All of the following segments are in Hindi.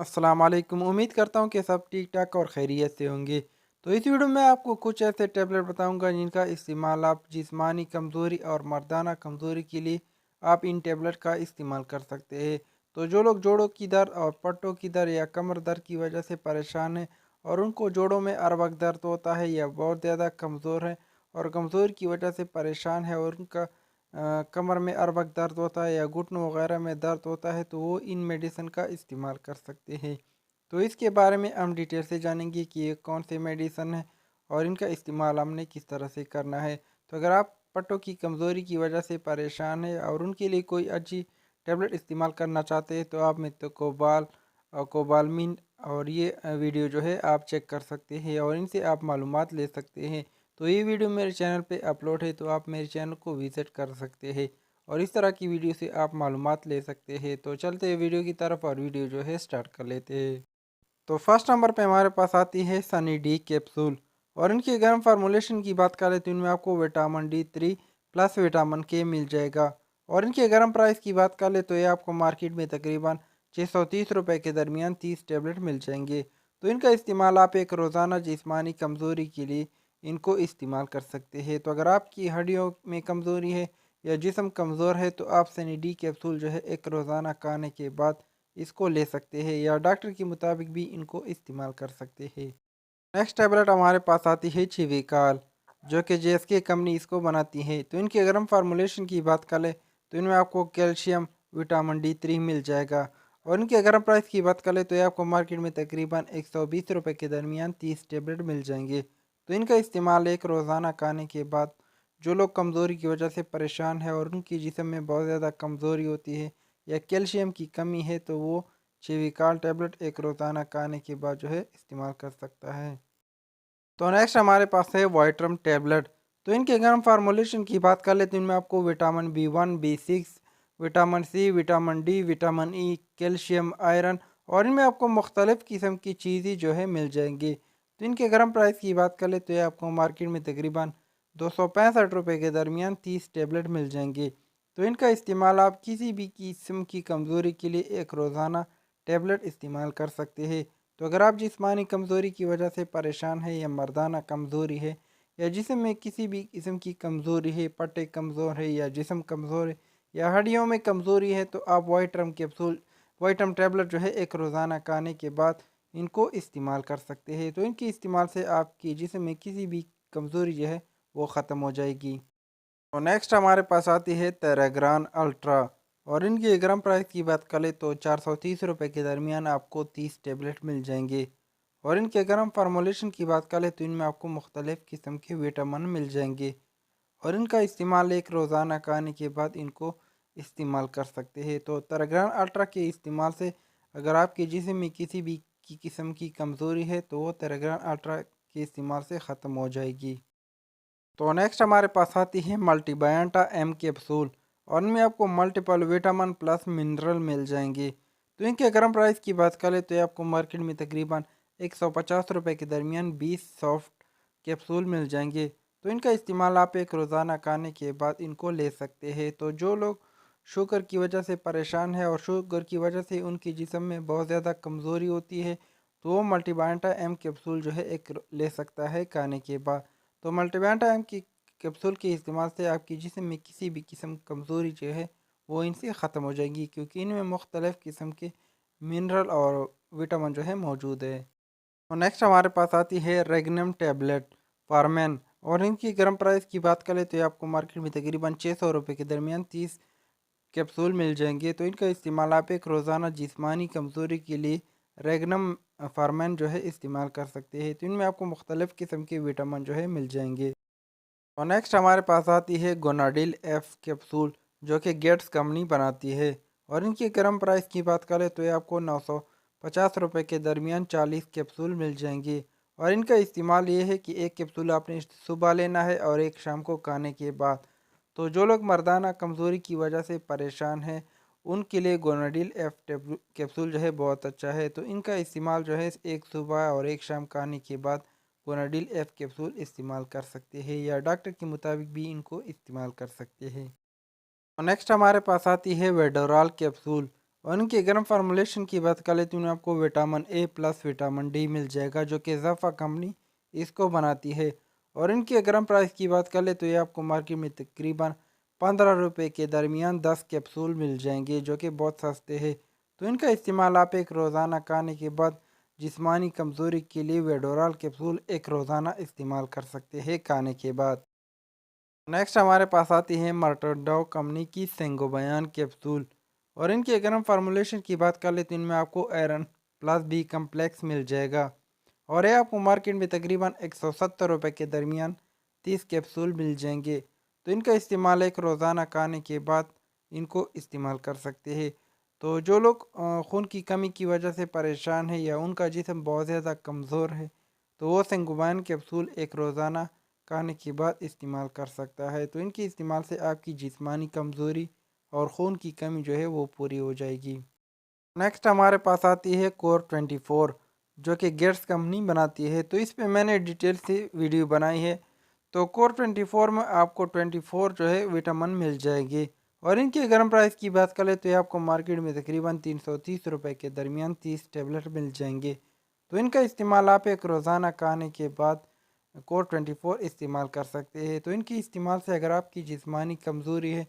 अस्सलाम वालेकुम। उम्मीद करता हूँ कि सब ठीक ठाक और खैरियत से होंगे। तो इस वीडियो में आपको कुछ ऐसे टैबलेट बताऊँगा जिनका इस्तेमाल आप जिस्मानी कमज़ोरी और मर्दाना कमज़ोरी के लिए आप इन टैबलेट का इस्तेमाल कर सकते हैं। तो जो लोग जोड़ों की दर्द और पट्टों की दर्द या कमर दर्द की वजह से परेशान हैं और उनको जोड़ों में हर वक्त दर्द होता है या बहुत ज़्यादा कमज़ोर है और कमज़ोरी की वजह से परेशान है और उनका कमर में हर वक्त दर्द होता है या घुटनों वगैरह में दर्द होता है, तो वो इन मेडिसिन का इस्तेमाल कर सकते हैं। तो इसके बारे में हम डिटेल से जानेंगे कि ये कौन से मेडिसिन है और इनका इस्तेमाल हमने किस तरह से करना है। तो अगर आप पट्टों की कमज़ोरी की वजह से परेशान है और उनके लिए कोई अच्छी टेबलेट इस्तेमाल करना चाहते हैं, तो आप मेथोकोबाल और कोबालमिन और ये वीडियो जो है आप चेक कर सकते हैं और इनसे आप मालूमात ले सकते हैं। तो ये वीडियो मेरे चैनल पे अपलोड है, तो आप मेरे चैनल को विज़िट कर सकते हैं और इस तरह की वीडियो से आप मालूमात ले सकते हैं। तो चलते हैं वीडियो की तरफ और वीडियो जो है स्टार्ट कर लेते हैं। तो फर्स्ट नंबर पे हमारे पास आती है सनी डी कैप्सूल और इनकी गर्म फार्मूलेशन की बात करें तो इनमें आपको विटामिन D3 प्लस विटामिन के मिल जाएगा। और इनके गर्म प्राइस की बात कर ले तो ये आपको मार्केट में तकरीबन 630 रुपये के दरमियान 30 टेबलेट मिल जाएंगे। तो इनका इस्तेमाल आप एक रोज़ाना जिस्मानी कमज़ोरी के लिए इनको इस्तेमाल कर सकते हैं। तो अगर आपकी हड्डियों में कमज़ोरी है या जिस्म कमज़ोर है, तो आप सनी डी कैप्सूल जो है एक रोज़ाना खाने के बाद इसको ले सकते हैं या डॉक्टर के मुताबिक भी इनको इस्तेमाल कर सकते हैं। नेक्स्ट टैबलेट हमारे पास आती है चिविकाल, जो कि जेएसके कंपनी इसको बनाती है। तो इनके गर्म फार्मूलेशन की बात करें तो इनमें आपको कैल्शियम विटामिन D3 मिल जाएगा और इनके गर्म प्राइस की बात करें तो ये आपको मार्केट में तकरीबन 120 रुपये के दरमियान 30 टेबलेट मिल जाएंगे। तो इनका इस्तेमाल एक रोज़ाना खाने के बाद जो लोग कमज़ोरी की वजह से परेशान है और उनकी जिस्म में बहुत ज़्यादा कमज़ोरी होती है या कैल्शियम की कमी है, तो वो चिविकाल टैबलेट एक रोज़ाना खाने के बाद जो है इस्तेमाल कर सकता है। तो नेक्स्ट हमारे पास है वाइट्रम टैबलेट। तो इनके गर्म फार्मूलेशन की बात कर ले तो इनमें आपको vitamin B1 B6 vitamin C vitamin D vitamin E calcium iron और इनमें आपको मुख्तलिफ़ किस्म की चीज़ें जो है मिल जाएंगी। तो इनके गर्म प्राइस की बात कर ले तो ये आपको मार्केट में तकरीबन 265 रुपये के दरमियान 30 टेबलेट मिल जाएंगे। तो इनका इस्तेमाल आप किसी भी किस्म की कमज़ोरी के लिए एक रोज़ाना टैबलेट इस्तेमाल कर सकते हैं। तो अगर आप जिस्मानी कमज़ोरी की वजह से परेशान है या मर्दाना कमज़ोरी है या जिस्म में किसी भी किस्म की कमज़ोरी है, पट्टे कमज़ोर है या जिस्म कमज़ोर है या हड्डियों में कमज़ोरी है, तो आप वाइटम टैबलेट जो है एक रोज़ाना खाने के बाद इनको इस्तेमाल कर सकते हैं। तो इनके इस्तेमाल से आपकी जिस्म में किसी भी कमज़ोरी जो है वो ख़त्म हो जाएगी। और नेक्स्ट हमारे पास आती है तेराग्रान अल्ट्रा और इनकी ग्राम प्राइस की बात करें तो 430 रुपये के दरमियान आपको 30 टेबलेट मिल जाएंगे। और इनके गर्म फार्मूलेशन की बात करें तो इनमें आपको मुख्तलिफ़ किस्म के विटामिन मिल जाएंगे और इनका इस्तेमाल एक रोज़ाना खाने के बाद इनको इस्तेमाल कर सकते हैं। तो तेराग्रान अल्ट्रा के इस्तेमाल से अगर आपके जिस्म में किसी भी की किस्म की कमज़ोरी है, तो वो तेराग्रान अल्ट्रा के इस्तेमाल से ख़त्म हो जाएगी। तो नेक्स्ट हमारे पास आती है मल्टीबायोटा एम कैप्सूल और इनमें आपको मल्टीपल विटामिन प्लस मिनरल मिल जाएंगे। तो इनके गर्म प्राइस की बात करें तो ये आपको मार्केट में तकरीबन 150 रुपये के दरमियान 20 सॉफ्ट कैप्सूल मिल जाएंगे। तो इनका इस्तेमाल आप एक रोज़ाना खाने के बाद इनको ले सकते हैं। तो जो लोग शुगर की वजह से परेशान है और शुगर की वजह से उनकी जिस्म में बहुत ज़्यादा कमज़ोरी होती है, तो वो मल्टीबायोटा एम कैप्सूल जो है एक ले सकता है खाने के बाद। तो मल्टीविटामिन की कैप्सूल के इस्तेमाल से आपकी जिस्म में किसी भी किस्म कमज़ोरी जो है वो इनसे ख़त्म हो जाएगी, क्योंकि इनमें मुख्तलिफ़ किस्म के मिनरल और विटामिन जो है मौजूद है। और नेक्स्ट हमारे पास आती है रेगनम टैबलेट फार्मेन और इनकी गर्म प्राइस की बात करें तो ये आपको मार्केट में तकरीबन 600 रुपये के दरमियान 30 कैप्सूल मिल जाएंगे। तो इनका इस्तेमाल आप एक रोज़ाना जिस्मानी कमज़ोरी के लिए रेगनम फार्मेन जो है इस्तेमाल कर सकते हैं। तो इनमें आपको मुख्तलिफ़ किस्म के विटामिन जो है मिल जाएंगे। और नेक्स्ट हमारे पास आती है गोनाडिल एफ कैप्सूल, जो कि गेट्स कंपनी बनाती है और इनकी गर्म प्राइस की बात करें तो ये आपको 950 रुपये के दरमियान 40 कैप्सूल मिल जाएंगी। और इनका इस्तेमाल ये है कि एक कैप्सूल आपने सुबह लेना है और एक शाम को खाने के बाद। तो जो लोग मर्दाना कमज़ोरी की वजह से परेशान हैं उनके लिए गोनाडिल एफ कैप्सूल जो है बहुत अच्छा है। तो इनका इस्तेमाल जो है एक सुबह और एक शाम खाने के बाद गोनाडिल एफ कैप्सूल इस्तेमाल कर सकते हैं या डॉक्टर के मुताबिक भी इनको इस्तेमाल कर सकते हैं। और नेक्स्ट हमारे पास आती है वेडोरॉल कैप्सूल और इनके गर्म फार्मूलेशन की बात करें तो इनमें आपको vitamin A plus vitamin D मिल जाएगा, जो कि ज़फ़ा कंपनी इसको बनाती है। और इनके गर्म प्राइस की बात करें तो ये आपको मार्केट में तकरीबन 15 रुपये के दरमियान 10 कैप्सूल मिल जाएंगे, जो कि बहुत सस्ते हैं। तो इनका इस्तेमाल आप एक रोज़ाना खाने के बाद जिस्मानी कमज़ोरी के लिए वेडोरल कैप्सूल एक रोज़ाना इस्तेमाल कर सकते हैं खाने के बाद। नेक्स्ट हमारे पास आती है मार्टनडाउ कंपनी की सेंगोबायान कैप्सूल। और इनके अगर हम फार्मूलेशन की बात कर ले तो इनमें आपको आयरन प्लस बी कम्प्लेक्स मिल जाएगा। और ये आपको मार्केट में तकरीबन 170 रुपये के दरमियान 30 कैप्सूल मिल जाएंगे। तो इनका इस्तेमाल एक रोज़ाना खाने के बाद इनको इस्तेमाल कर सकते हैं। तो जो लोग खून की कमी की वजह से परेशान है या उनका जिस्म बहुत ज़्यादा कमज़ोर है, तो वो सेंगोबान कैप्सूल एक रोज़ाना खाने के बाद इस्तेमाल कर सकता है। तो इनके इस्तेमाल से आपकी जिस्मानी कमज़ोरी और खून की कमी जो है वो पूरी हो जाएगी। नेक्स्ट हमारे पास आती है कोर 24, जो कि गेट्स कंपनी बनाती है। तो इस पे मैंने डिटेल से वीडियो बनाई है। तो कोर 24 में आपको 24 जो है विटामिन मिल जाएगी। और इनके गर्म प्राइस की बात करें तो ये आपको मार्केट में तकरीबन 330 रुपये के दरमियान 30 टेबलेट मिल जाएंगे। तो इनका इस्तेमाल आप एक रोज़ाना खाने के बाद कोर 24 इस्तेमाल कर सकते हैं। तो इनकी इस्तेमाल से अगर आपकी जिस्मानी कमज़ोरी है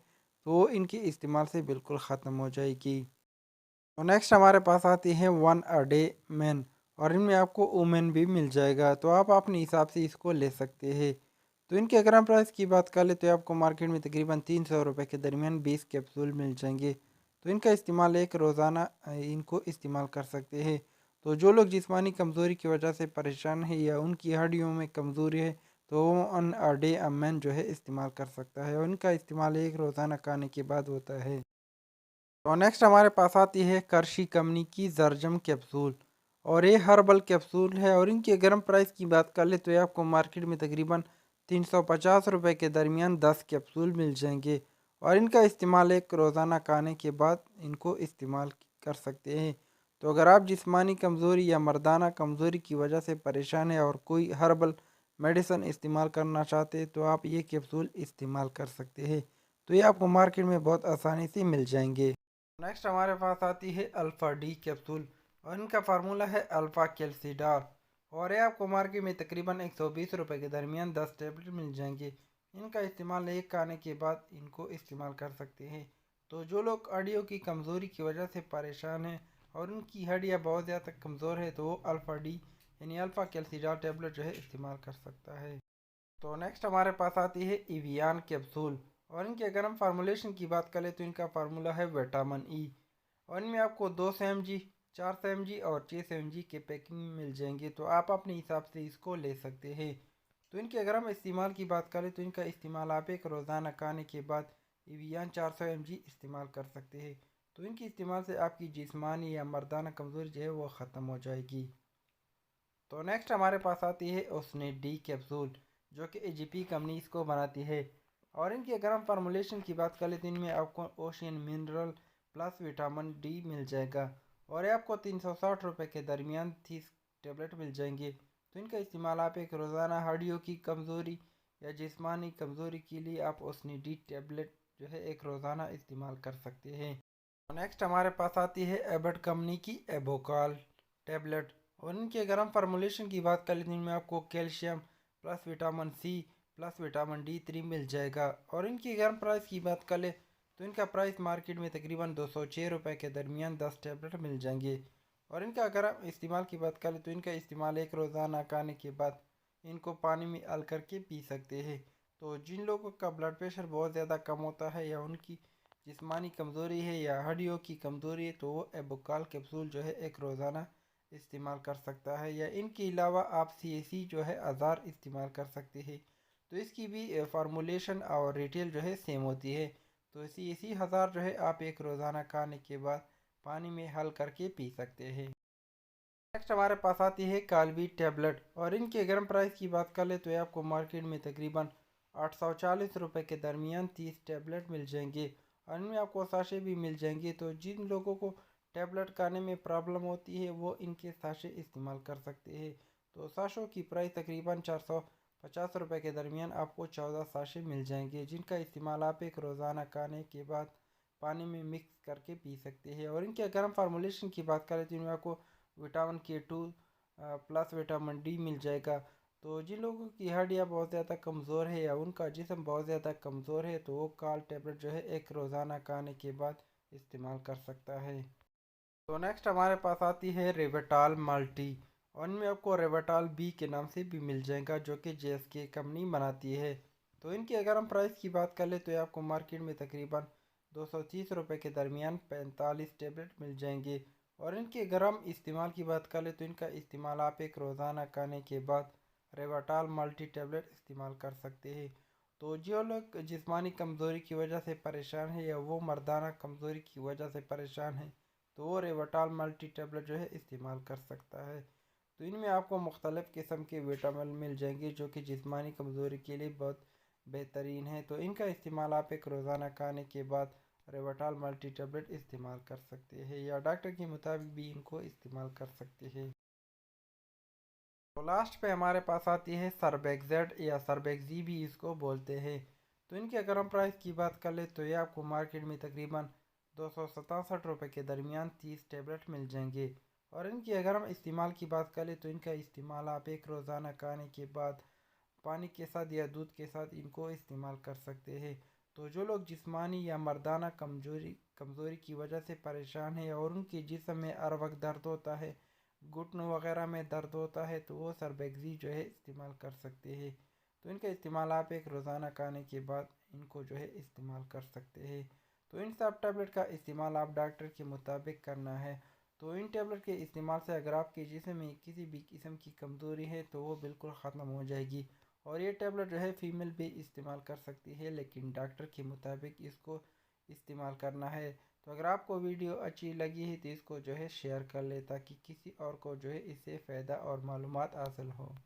तो वो इनके इस्तेमाल से बिल्कुल ख़त्म हो जाएगी। तो नेक्स्ट हमारे पास आती है 1 अ डे मैन। और इनमें आपको वुमेन भी मिल जाएगा, तो आप अपने हिसाब से इसको ले सकते हैं। तो इनके अगर हम प्राइस की बात कर ले तो आपको मार्केट में तकरीबन 300 रुपये के दरमियान 20 कैप्सूल मिल जाएंगे। तो इनका इस्तेमाल एक रोज़ाना इनको इस्तेमाल कर सकते हैं। तो जो लोग जिस्मानी कमज़ोरी की वजह से परेशान है या उनकी हड्डियों में कमज़ोरी है, तो वो 1 अ डे मैन जो है इस्तेमाल कर सकता है। और इनका इस्तेमाल एक रोज़ाना खाने के बाद होता है। तो नेक्स्ट हमारे पास आती है करशी कंपनी की जरजम कैप्सूल। और ये हर्बल कैप्सूल है। और इनके गर्म प्राइस की बात कर ले तो ये आपको मार्केट में तकरीबन 350 रुपये के दरमियान 10 कैप्सूल मिल जाएंगे। और इनका इस्तेमाल एक रोज़ाना खाने के बाद इनको इस्तेमाल कर सकते हैं। तो अगर आप जिस्मानी कमज़ोरी या मर्दाना कमज़ोरी की वजह से परेशान है और कोई हर्बल मेडिसिन इस्तेमाल करना चाहते हैं, तो आप ये कैप्सूल इस्तेमाल कर सकते हैं। तो ये आपको मार्केट में बहुत आसानी से मिल जाएंगे। नेक्स्ट हमारे पास आती है अल्फ़ा डी कैप्सूल। और इनका फार्मूला है अल्फ़ा कैल्सिडार। और ये आपको मार्केट में तकरीबन 120 रुपये के दरमियान 10 टेबलेट मिल जाएंगे। इनका इस्तेमाल एक खाने के बाद इनको इस्तेमाल कर सकते हैं। तो जो लोग हड्डियों की कमज़ोरी की वजह से परेशान हैं और उनकी हड्डियाँ बहुत ज़्यादा कमज़ोर है, तो वो अल्फ़ा डी यानी अल्फ़ा कैल्सिडार टेबलेट जो है इस्तेमाल कर सकता है। तो नेक्स्ट हमारे पास आती है इवियान कैप्सूल। और इनके अगर हम फार्मूलेशन की बात करें तो इनका फार्मूला है विटामिन ई। और इनमें आपको 200 mg, 400 mg और 600 mg के पैकिंग में मिल जाएंगे। तो आप अपने हिसाब से इसको ले सकते हैं। तो इनके अगर हम इस्तेमाल की बात करें तो इनका इस्तेमाल आप एक रोज़ाना खाने के बाद इवियान 400 mg इस्तेमाल कर सकते हैं। तो इनके इस्तेमाल से आपकी जिस्मानी या मर्दाना कमज़ोरी जो है वो ख़त्म हो जाएगी। तो नेक्स्ट हमारे पास आती है ओसने डी कैप्सूल, जो कि एजीपी कंपनी इसको बनाती है। और इनके अगर हम फार्मूलेशन की बात करें तो इनमें आपको ocean mineral plus vitamin D मिल जाएगा। और ये आपको 360 रुपये के दरमियान 30 टेबलेट मिल जाएंगे। तो इनका इस्तेमाल आप एक रोज़ाना हड्डियों की कमज़ोरी या जिस्मानी कमज़ोरी के लिए आप ओसने डी टेबलेट जो है एक रोज़ाना इस्तेमाल कर सकते हैं। नेक्स्ट हमारे पास आती है एबट कंपनी की एबोकाल टेबलेट। और इनके अगर हम फार्मूलेशन की बात करें तो इनमें आपको calcium plus vitamin C plus vitamin डी3 मिल जाएगा। और इनकी अगर हम प्राइस की बात करें तो इनका प्राइस मार्केट में तकरीबन 206 रुपये के दरमियान 10 टेबलेट मिल जाएंगे। और इनका अगर हम इस्तेमाल की बात करें तो इनका इस्तेमाल एक रोज़ाना खाने के बाद इनको पानी में हल करके पी सकते हैं। तो जिन लोगों का ब्लड प्रेशर बहुत ज़्यादा कम होता है या उनकी जिस्मानी कमज़ोरी है या हड्डियों की कमज़ोरी है, तो वो एबोकाल कैप्सूल जो है एक रोज़ाना इस्तेमाल कर सकता है। या इनके अलावा आप CAC जो है आज़ार इस्तेमाल कर सकते हैं। तो इसकी भी फार्मूलेशन और रिटेल जो है सेम होती है। तो CAC हज़ार जो है आप एक रोज़ाना खाने के बाद पानी में हल करके पी सकते हैं। नेक्स्ट हमारे पास आती है कालवी टेबलेट। और इनके गर्म प्राइस की बात कर ले तो ये आपको मार्केट में तकरीबन 840 रुपये के दरमियान 30 टेबलेट मिल जाएंगे। और इनमें आपको साशे भी मिल जाएंगे। तो जिन लोगों को टेबलेट खाने में प्रॉब्लम होती है वो इनके साशे इस्तेमाल कर सकते हैं। तो साशों की प्राइस तकरीबन 450 रुपये के दरमियान आपको 14 साशे मिल जाएंगे, जिनका इस्तेमाल आप एक रोज़ाना खाने के बाद पानी में मिक्स करके पी सकते हैं। और इनके अगर हम फार्मूलेशन की बात करें तो इनमें आपको vitamin K2 plus vitamin D मिल जाएगा। तो जिन लोगों की हड्डियाँ बहुत ज़्यादा कमज़ोर है या उनका जिस्म बहुत ज़्यादा कमज़ोर है तो वो काल टैबलेट जो है एक रोज़ाना खाने के बाद इस्तेमाल कर सकता है। तो नेक्स्ट हमारे पास आती है रेवेटाल मल्टी, और इनमें आपको रेवेटाल बी के नाम से भी मिल जाएगा जो कि JSK कंपनी बनाती है। तो इनकी अगर हम प्राइस की बात कर ले तो ये आपको मार्केट में तकरीबन 230 रुपये के दरमियान 45 टेबलेट मिल जाएंगे। और इनके अगर हम इस्तेमाल की बात कर ले तो इनका इस्तेमाल आप एक रोज़ाना खाने के बाद रेवाटाल मल्टी टेबलेट इस्तेमाल कर सकते हैं। तो जो लोग जिस्मानी कमज़ोरी की वजह से परेशान है या वो मर्दाना कमज़ोरी की वजह से परेशान है तो वो रेवाटाल मल्टी टेबलेट जो है इस्तेमाल कर सकता है। तो इनमें आपको मुख्तलिफ़ किस्म के विटामिन मिल जाएंगे जो कि जिस्मानी कमज़ोरी के लिए बहुत बेहतरीन है। तो इनका इस्तेमाल आप एक रोज़ाना खाने के बाद रेवाटाल मल्टी टेबलेट इस्तेमाल कर सकते हैं या डॉक्टर के मुताबिक भी इनको इस्तेमाल कर सकते हैं। तो लास्ट पे हमारे पास आती है सरबेक्सेड या सरबेक्जी भी इसको बोलते हैं। तो इनके अगर हम प्राइस की बात कर ले तो ये आपको मार्केट में तकरीबन 267 रुपये के दरमियान 30 टेबलेट मिल जाएंगे। और इनकी अगर हम इस्तेमाल की बात करें तो इनका इस्तेमाल आप एक रोज़ाना खाने के बाद पानी के साथ या दूध के साथ इनको इस्तेमाल कर सकते हैं। तो जो लोग जिस्मानी या मर्दाना कमज़ोरी की वजह से परेशान है और उनके जिस्म में हर वक्त दर्द होता है, घुटनों वगैरह में दर्द होता है तो वो सरबेक्सी जो है इस्तेमाल कर सकते हैं। तो इनका इस्तेमाल आप एक रोज़ाना खाने के बाद इनको जो है इस्तेमाल कर सकते हैं। तो इन सब टैबलेट का इस्तेमाल आप डॉक्टर के मुताबिक करना है। तो इन टैबलेट के इस्तेमाल से अगर आपके जिस्म में किसी भी किस्म की कमज़ोरी है तो वो बिल्कुल ख़त्म हो जाएगी। और ये टैबलेट जो है फ़ीमेल भी इस्तेमाल कर सकती है लेकिन डॉक्टर के मुताबिक इसको इस्तेमाल करना है। तो अगर आपको वीडियो अच्छी लगी है तो इसको जो है शेयर कर ले ताकि किसी और को जो है इससे फ़ायदा और मालूमात हासिल हो।